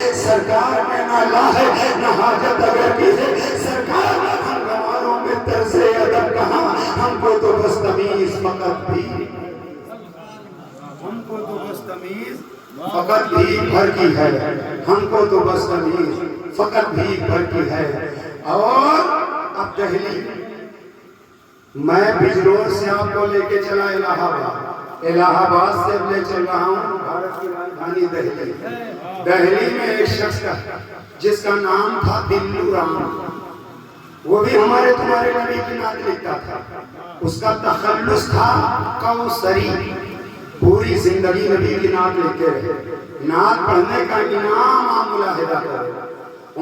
سرکار نے نہ لا ہے نہ حاجت اگر کی ہے سرکار ہم گواروں میں طرز ادب کہاں ہم کو تو بس تمیز فقط بھی ہم کو تو بس تمیز فقط بھی بھر کی ہے ہم کو تو بس تمیز فقط بھی بھر کی ہے اور اب دہلی میں بجنور سے آپ کو لے کے چلا الہ آباد سے اب لے چل رہا ہوں بھارت کی راجدھانی دہلی دہلی میں ایک شخص کا جس کا نام تھا دلو رام وہ بھی ہمارے تمہارے نبی کی نعت لکھتا تھا اس کا تخلص تھا کوثری پوری زندگی نبی کی نعت لکھتے رہے نعت پڑھنے کا انعام آپ ملاحظہ کریں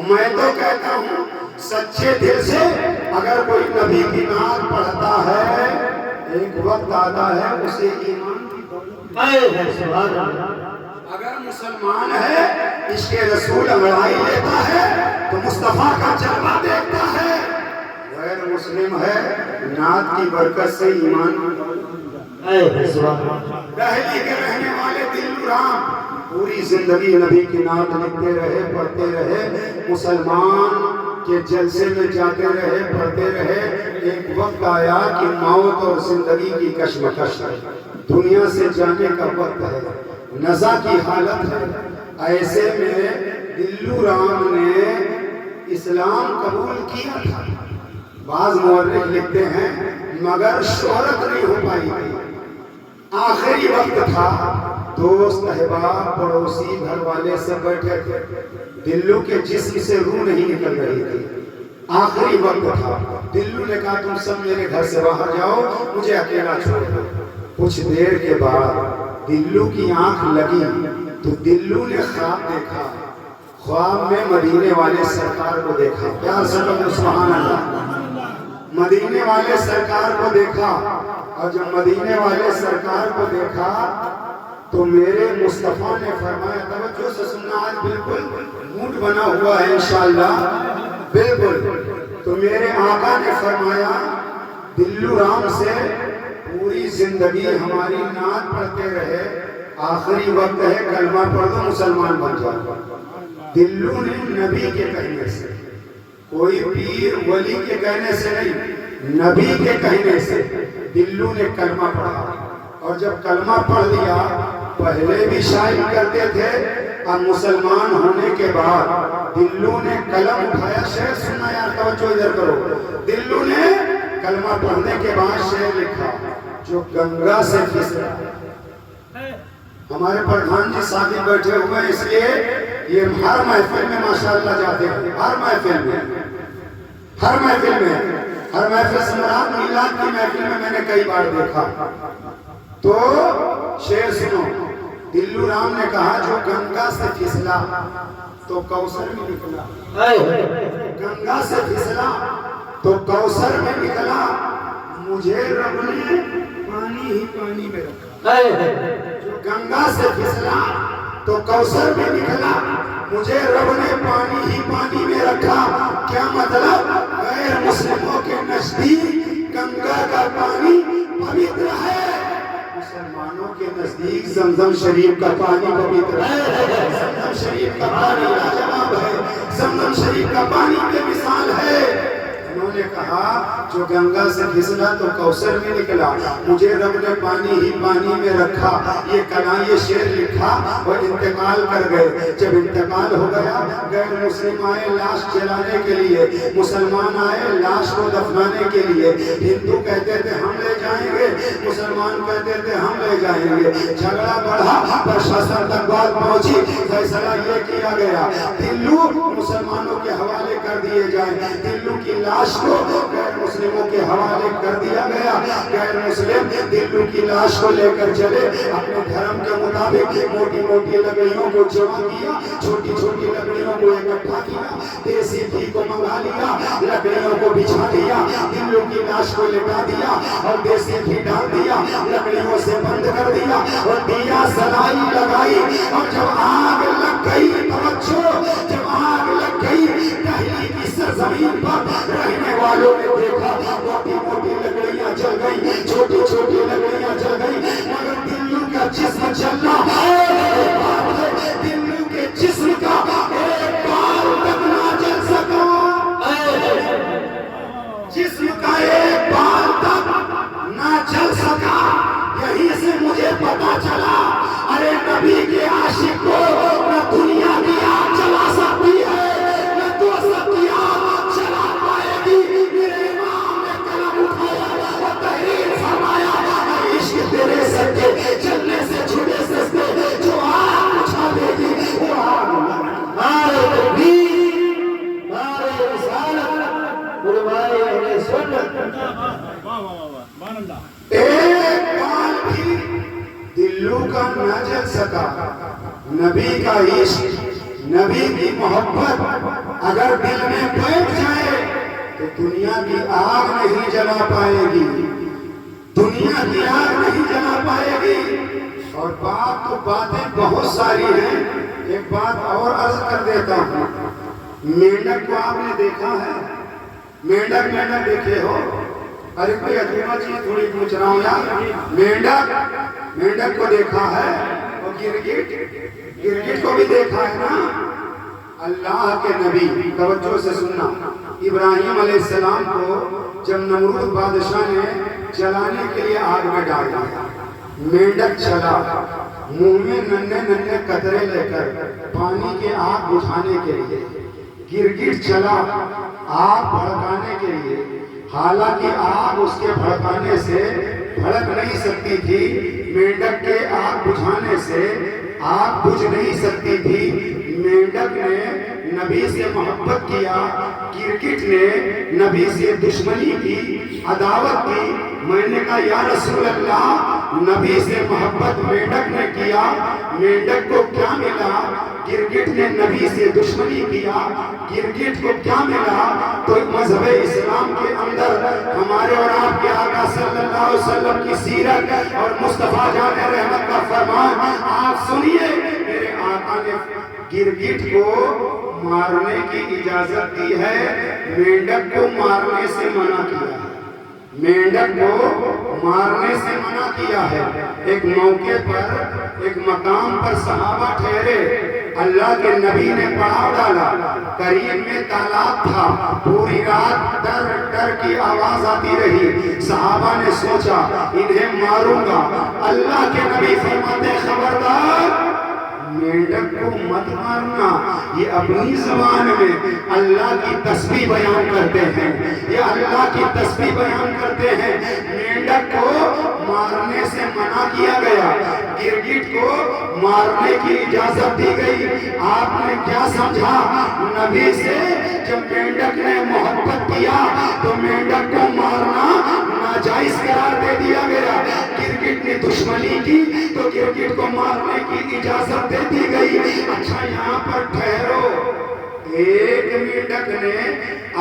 میں تو کہتا ہوں سچے دل سے اگر کوئی نبی کی نعت پڑھتا ہے ایک وقت آتا ہے اسے ایمان کی دولت اگر مسلمان ہے عشق رسول انگڑائی لیتا ہے تو مصطفیٰ کا جلوہ دیکھتا ہے غیر مسلم ہے نعت کی برکت سے ایمان دہلی کے رہنے والے دلو رام پوری زندگی نبی کی نعت لکھتے رہے پڑھتے رہے مسلمان کے جلسے میں جاتے رہے پڑھتے رہے ایک وقت آیا کہ موت اور زندگی کی کشمکش دنیا سے جانے کا وقت ہے نزا کی حالت ہے ایسے میں دلو رام نے اسلام قبول کیا تھا بعض مورخ لکھتے ہیں مگر شہرت نہیں ہو پائی آخری وقت تھا دوست احباب پڑوسی گھر والے سب بیٹھے تھے دلو کے جسم سے روح نہیں نکل رہی تھی آخری وقت تھا دلو نے کہا تم سب میرے گھر سے باہر جاؤ مجھے اکیلا چھوڑ دو کچھ دیر کے بعد دلو کی آنکھ لگی تو دلو نے خواب دیکھا خواب میں مدینے والے سرکار کو دیکھا کیا سبب سبحان اللہ مدینے والے سرکار کو دیکھا اور جب مدینے والے سرکار کو دیکھا تو میرے مصطفیٰ نے فرمایا توجہ سے سننا آج بالکل موڈ بنا ہوا ہے انشاءاللہ بالکل تو میرے آقا نے فرمایا دلو رام سے پوری زندگی ہماری نعت پڑھتے رہے آخری وقت ہے کلمہ پڑھ دو مسلمان بن جاؤ دلو نے نبی کے کہنے سے کوئی پیر ولی کے کہنے سے نہیں نبی کے کہنے سے دلو نے کلمہ پڑھا اور جب کلمہ پڑھ لیا پہلے بھی شاعری کرتے تھے اور مسلمان ہونے کے بعد دلو نے قلم اٹھایا شعر سننا یار توجہ ادھر کرو دلو نے کلمہ پڑھنے کے بعد شعر لکھا جو گنگا سے پھسلا ہمارے پردھان جی ساتھی بیٹھے ہوئے اس لیے یہ ہر محفل میں ماشاءاللہ جاتے ہیں ہر محفل میں سے مراد میلاد کی محفل میں نے کئی بار دیکھا تو شعر سنو دلو رام نے کہا جو گنگا سے پھسلا تو کوثر میں نکلا گنگا سے پھسلا تو کوثر میں نکلا مجھے رب نے پانی ہی پانی میں رکھا جو گنگا سے پھسلا تو کوثر میں نکلا مجھے رب نے پانی ہی پانی میں رکھا کیا مطلب غیر مسلموں کے نزدیک گنگا کا پانی پوتر ہے مسلمانوں کے نزدیک زمزم شریف کا پانی پوتر ہے زمزم شریف کا پانی لاجواب ہے زمزم شریف کا پانی بے مثال ہے انہوں نے کہا جو گنگا سے پھسلا تو کوثر میں نکلا مجھے رب نے پانی ہی پانی میں رکھا یہ کلام یہ شعر لکھا اور انتقال کر گئے جب انتقال ہو گیا غیر مسلم آئے لاش جلانے کے لیے مسلمان آئے لاش کو دفنانے کے لیے ہندو کہتے تھے ہم لے جائیں گے مسلمان کہتے تھے ہم لے جائیں گے جھگڑا بڑھا پرشاسن تک بات پہنچی فیصلہ یہ کیا گیا دلو مسلمانوں کے حوالے کر دیے جائیں دلو کی لاش کو غیر مسلموں کے حوالے کر دیا گیا غیر مسلم دلو کی لاش کو لے کر چلے اپنے دھرم کے مطابق موٹی موٹی لکڑیوں کو جمع کیا چھوٹی چھوٹی لکڑیوں کو اکٹھا کیا دیسی گھی کو منگا لیا لکڑیوں کو بچھا دیا دلو کی لاش کو لٹا دیا اور دیسی گھی ڈال دیا لکڑیوں سے بند کر دیا اور دیا سلائی لگائی اور جب آگ لگ گئی توجہ جب آگ لگ گئی دہلی کی سرزمین پر رہنے والوں نے دیکھا موٹی موٹی لکڑیاں جل گئی چھوٹی چھوٹی لکڑیاں جل گئی مگر دلو کا جسم جلنا دلو کے جسم کا نبی کا عشق، نبی کی محبت اگر دل میں بیٹھ جائے تو دنیا کی آگ نہیں جلا پائے گی، دنیا کی آگ نہیں جلا پائے گی۔ اور بات تو باتیں بہت ساری ہیں، ایک بات اور عرض کر دیتا ہوں۔ مینڈک کو آپ نے دیکھا ہے؟ مینڈک دیکھے ہو؟ ارے کوئی عجیبہ چیز تھوڑی پوچھ رہا ہوں یار۔ مینڈک کو دیکھا ہے؟ اور گرگٹ کو بھی دیکھا ہے نا؟ اللہ کے نبی، توجہ سے سننا، ابراہیم علیہ السلام کو جب نمرود بادشاہ نے جلانے کے لیے آگ میں ڈال دیا، مینڈک چلا منہ میں ننھے قطرے لے کر پانی کے آگ بجھانے کے لیے، گرگٹ چلا آگ بھڑکانے کے لیے، حالانکہ آگ اس کے بھڑکانے سے بھڑک نہیں سکتی تھی، مینڈک کے آگ بجھانے سے آگ بجھ نہیں سکتی تھی۔ مینڈک نے نبی سے محبت کیا، گرگٹ نے نبی سے دشمنی کی، عداوت کی۔ میں نے کہا یا رسول اللہ، نبی سے محبت مینڈک نے کیا، مینڈک کو کیا ملا؟ گرگٹ نے نبی سے دشمنی کیا، گرگٹ کو کیا ملا؟ تو مذہب اسلام کے اندر ہمارے اور آپ کے آقا صلی اللہ علیہ وسلم کی سیرت اور مصطفیٰ جان رحمت کا فرمان آپ سنیے۔ میرے آقا نے گرگٹ کو مارنے کی اجازت دی ہے، مینڈک کو مارنے سے منع کیا ہے، مینڈک کو مارنے سے منع کیا ہے۔ ایک موقع پر، ایک مقام پر صحابہ ٹھہرے، اللہ کے نبی نے پڑاؤ ڈالا، قریب میں تالاب تھا، پوری رات ڈر کی آواز آتی رہی۔ صحابہ نے سوچا انہیں ماروں گا، اللہ کے نبی فرماتے خبردار مینڈک کو مت مارنا، یہ اپنی زبان میں اللہ کی تسبیح بیان کرتے ہیں، یہ اللہ کی تسبیح بیان کرتے ہیں۔ مینڈک کو مارنے سے منع کیا گیا، گرگٹ کو مارنے کی اجازت دی گئی۔ آپ نے کیا سمجھا؟ نبی سے جب مینڈک نے محبت کیا تو مینڈک کو مارنا ناجائز قرار دے دیا گیا۔ گرگٹ نے دشمنی کی تو گرگٹ کو مارنے کی اجازت دے دی گئی۔ اچھا یہاں پر ٹھہرو، ایک مینڈک نے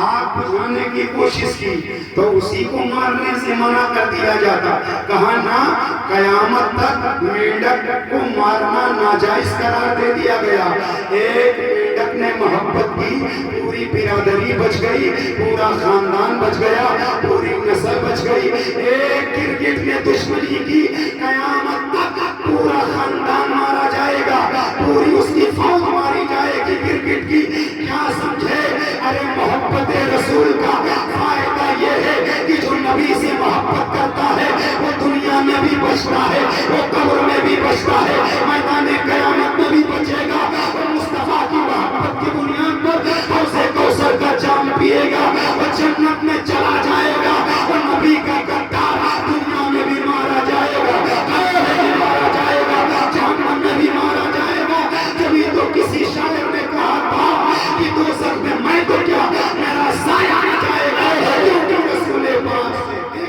آگ بجھانے کی کوشش کی تو اسی کو مارنے سے منع کر دیا جاتا، کہا نہ قیامت تک مینڈک کو مارنا ناجائز قرار دے دیا گیا۔ ایک مینڈک نے محبت کی، پوری برادری بچ گئی، پورا خاندان بچ گیا، پوری نسل بچ گئی۔ ایک گرگٹ نے دشمنی کی، قیامت تک پورا خاندان مارا جائے گا، پوری اس کی فوج ماری جائے گی گرگٹ کی۔ کیا سمجھے؟ ارے محبت رسول کا فائدہ یہ ہے کہ جو نبی سے محبت کرتا ہے وہ دنیا میں بھی بچتا ہے، وہ قبر میں بھی بچتا ہے، میدان قیامت میں بھی بچے گا۔ وہ مصطفیٰ کی محبت کی بنیاد پر حوض کوثر کا جام پیے گا، وہ جنت میں چلا جائے گا۔ وہ نبی کا غدار دنیا میں بھی مارا جائے گا، قبر میں بھی مارا جائے گا، جہنم میں بھی مارا جائے گا۔ جبھی تو کسی شاعر نے کہا تھا کہ دوزخ میں میں تو کیا میرا سایہ نہ جائے گا، کیونکہ رسول پاک سے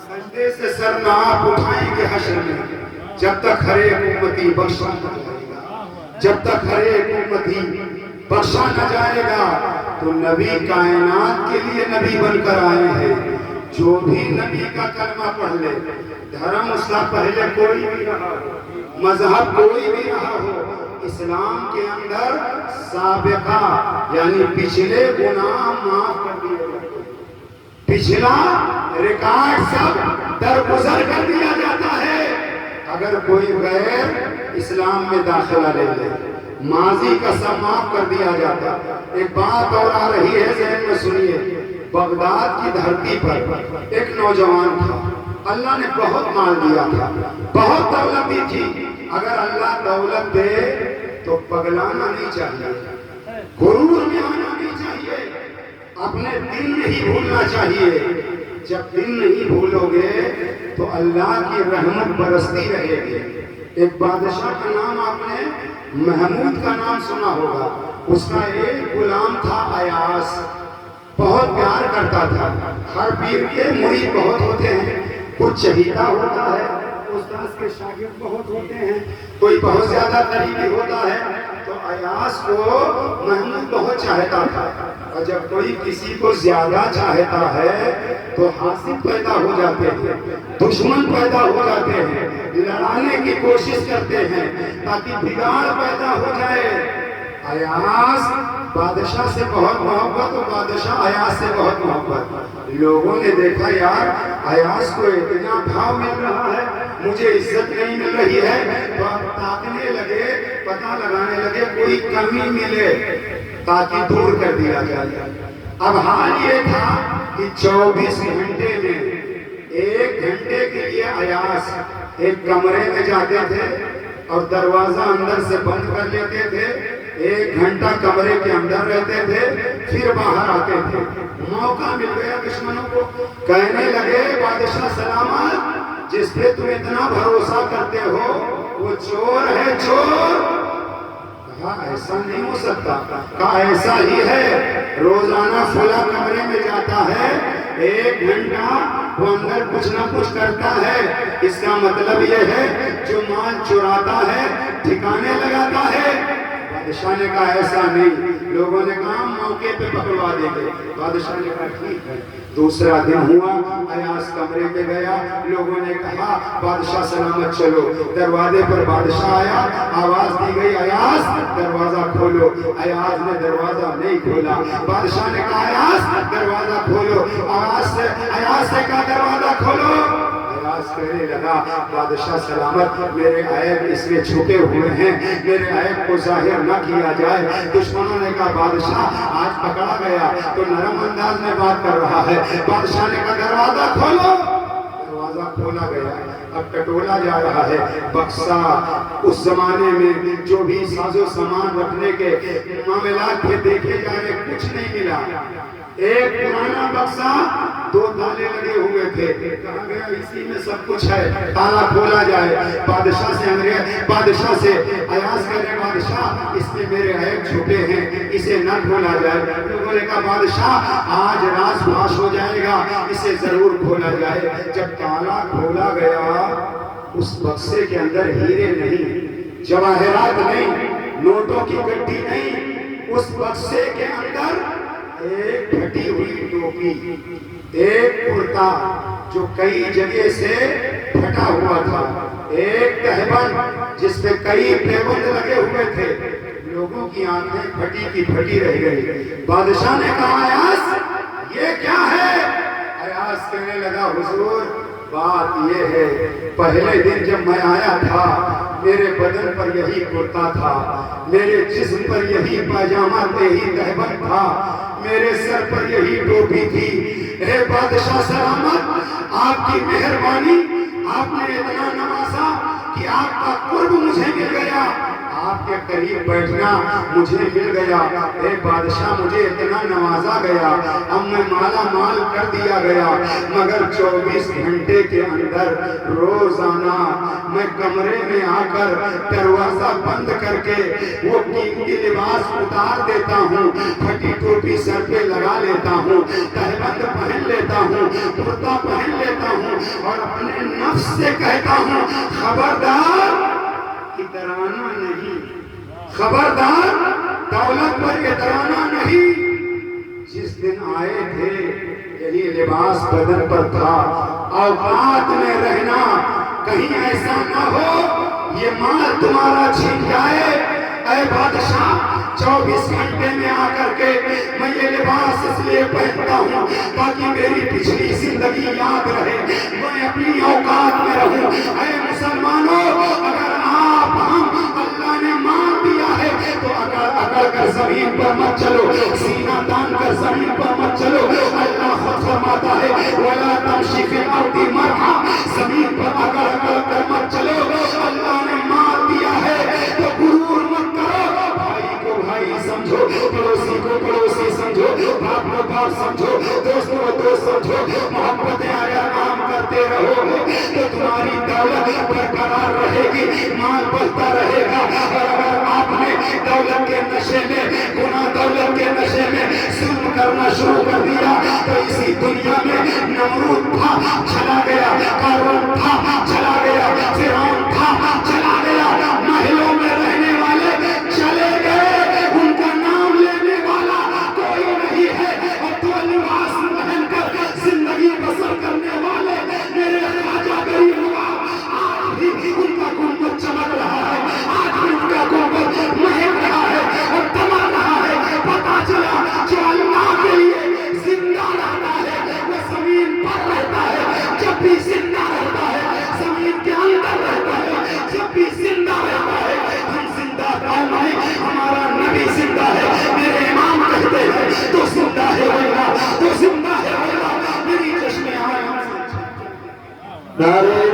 سجدے سے سر نہ آپ اٹھائیں گے حشر میں، جب تک ہر ایک امتی بخشا نہ جائے گا، جب تک ہر ایک امتی بخشا نہ جائے گا۔ تو نبی کائنات کے لیے نبی بن کر آئے ہیں۔ جو بھی نبی کا کلمہ پڑھ لے، دھرم اس کا پہلے کوئی بھی رہا ہو، مذہب کوئی بھی رہا ہو، اسلام کے اندر سابقہ یعنی پچھلے گناہ معاف کر دیے جاتے ہیں، پچھلا ریکارڈ سب درگزر کر دیا جاتا ہے۔ اگر کوئی غیر اسلام میں داخلہ لے لے، ماضی کا سب معاف کر دیا جاتا۔ ایک بات اور آ رہی ہے ذہن میں سنیے، بغداد کی دھرتی پر ایک نوجوان تھا، اللہ نے بہت مال دیا تھا، بہت دولت دی تھی۔ اگر اللہ دولت دے تو پگلانا نہیں چاہیے، غرور میں آنا نہیں چاہیے، اپنے دل نہیں بھولنا چاہیے۔ جب دل نہیں بھولو گے تو اللہ کی رحمت برستی رہے گی۔ ایک بادشاہ کا نام آپ نے محمود کا نام سنا ہوگا، اس کا ایک غلام تھا ایاس، بہت پیار کرتا تھا۔ ہر پیر کے مرید بہت ہوتے ہیں، کچھ چہیتا ہوتا ہے، استاد کے شاگرد بہت ہوتے ہیں، کوئی بہت زیادہ قریبی ہوتا ہے تو ایاس کو محمود بہت چاہتا تھا، اور جب کوئی کسی کو زیادہ چاہتا ہے تو حاسد پیدا ہو جاتے ہیں، دشمن پیدا ہو جاتے ہیں، لڑانے کی کوشش کرتے ہیں تاکہ بگاڑ پیدا ہو جائے۔ ایاس بادشاہ سے بہت محبت اور بادشاہ ایاس سے بہت محبت۔ لوگوں نے دیکھا یار ایاس کو اتنا بھاؤ مل رہا ہے، مجھے عزت نہیں مل رہی ہے، تو اب تاکنے لگے، پتہ لگانے لگے کوئی کمی ملے تاکہ دور کر دیا جائے۔ اب حال یہ تھا کہ 24 گھنٹے میں 1 گھنٹے کے لیے ایاس ایک کمرے میں جاتے تھے اور دروازہ اندر سے بند کر لیتے تھے، 1 گھنٹہ کمرے کے اندر رہتے تھے، پھر باہر آتے تھے۔ موقع مل گیا دشمنوں کو، کہنے لگے بادشاہ سلامت، جس پہ تم اتنا بھروسہ کرتے ہو وہ چور ہے، چور۔ کہا ایسا نہیں ہو سکتا، کہا ایسا ہی ہے، روزانہ فلاں کمرے میں جاتا ہے، 1 گھنٹہ وہ اندر کچھ نہ کچھ کرتا ہے، اس کا مطلب یہ ہے جو مال چراتا ہے ٹھکانے لگاتا ہے۔ بادشاہ نے کہا ایسا نہیں، لوگوں نے کہا موقع پہ پکڑوا دیں گے۔ بادشاہ نے کہا ٹھیک ہے۔ دوسرا دن ہوا، ایاس کمرے میں گیا، لوگوں نے کہا بادشاہ سلامت چلو۔ دروازے پر بادشاہ آیا، آواز دی گئی ایاس دروازہ کھولو۔ ایاس نے دروازہ نہیں کھولا۔ بادشاہ نے کہا ایاس دروازہ کھولو۔ ایاس نے کہا دروازہ کھولو۔ ایاس کہنے لگا بادشاہ سلامت، میرے عیب اس میں چھپے ہوئے ہیں، میرے عیب کو ظاہر نہ کیا جائے۔ دشمنوں نے کہا بادشاہ آج پکڑا گیا تو نرم انداز میں بات کر رہا ہے۔ بادشاہ نے کہا دروازہ کھولو۔ دروازہ کھولا گیا، اب ٹٹولا جا رہا ہے بکسا۔ اس زمانے میں جو بھی ساز و سامان رکھنے کے معاملات تھے دیکھے جا رہے، کچھ نہیں ملا۔ ایک پرانا بکسا، 2 تالے لگے ہوئے تھے، کہا گیا اسی میں سب کچھ ہے، تالا کھولا جائے۔ بادشاہ سے ایاس کہہ رہے بادشاہ اس میں میرے عیب چھپے ہیں، اسے نہ کھولا جائے۔ لوگوں نے کہا بادشاہ آج راز فاش ہو جائے گا، اسے ضرور کھولا جائے۔ جب تالا کھولا گیا، اس بکسے کے اندر ہیرے نہیں، جواہرات نہیں، نوٹوں کی گٹی نہیں، اس بکسے کے اندر ایک پھٹی ہوئی ٹوپی، ایک کرتا جو کئی جگہ سے پھٹا ہوا تھا، ایک تہبند جس پہ کئی پیبند لگے ہوئے تھے۔ لوگوں کی آنکھیں پھٹی کی پھٹی رہ گئی۔ بادشاہ نے کہا ایاس یہ کیا ہے؟ ایاس کہنے لگا حضور بات یہ ہے، پہلے دن جب میں آیا تھا میرے بدن پر یہی کرتا تھا، میرے جسم پر یہی پاجامہ یہی تہبند تھا، میرے سر پر یہی ٹوپی تھی۔ اے بادشاہ سلامت، آپ کی مہربانی، آپ نے اتنا نوازا کہ آپ کا قرب مجھے مل گیا، آپ کے قریب بیٹھنا مجھے مل گیا۔ اے بادشاہ مجھے اتنا نوازا گیا، اب میں مالا مال کر دیا گیا، مگر 24 گھنٹے کے اندر روزانہ میں کمرے میں آ کر دروازہ بند کر کے وہ قیمتی لباس اتار دیتا ہوں، پھٹی ٹوپی سر پہ لگا لیتا ہوں، تہبند پہن لیتا ہوں، کرتا پہن لیتا ہوں، اور اپنے نفس سے کہتا ہوں خبردار اترانا نہیں، خبردار دولت پر اترانا نہیں۔ جس دن آئے تھے یہی لباس بدن پر تھا، اوقات میں رہنا، کہیں ایسا نہ ہو یہ مال تمہارا چھن جائے۔ اے بادشاہ 24 گھنٹے میں آ کر کے میں یہ لباس اس لیے پہنتا ہوں تاکہ میری پچھلی زندگی یاد رہے، میں اپنی اوقات میں رہوں۔ اے مسلمانوں، اگر آپ ہم اللہ نے مار دیا ہے تو اکڑ کر زمین پر مت چلو، سینہ تان کر زمین پر مت چلو۔ اللہ خود فرماتا ہے وَلَا تَمْشِ فِي الْأَرْضِ مَرْحًا، زمین پر اکڑ کر مت چلو۔ اللہ نے مار دیا ہے تو غرور مت کرو، بھائی کو بھائی سمجھو، پڑوسی کو پڑوسی سمجھو، باپ کو باپ سمجھو، دوست کو دوست سمجھو، محبتیں آیا کام کرتے رہو تو تمہاری دولت برقرار رہے گی، مال بڑھتا رہے گا۔ اور اگر آپ نے دولت کے نشے میں، گناہ دولت کے نشے میں ظلم کرنا شروع کر دیا تو اسی دنیا میں نمرود تھا چلا گیا، قارون تھا چلا گیا، فرعون تھا چلا گیا، نعرہ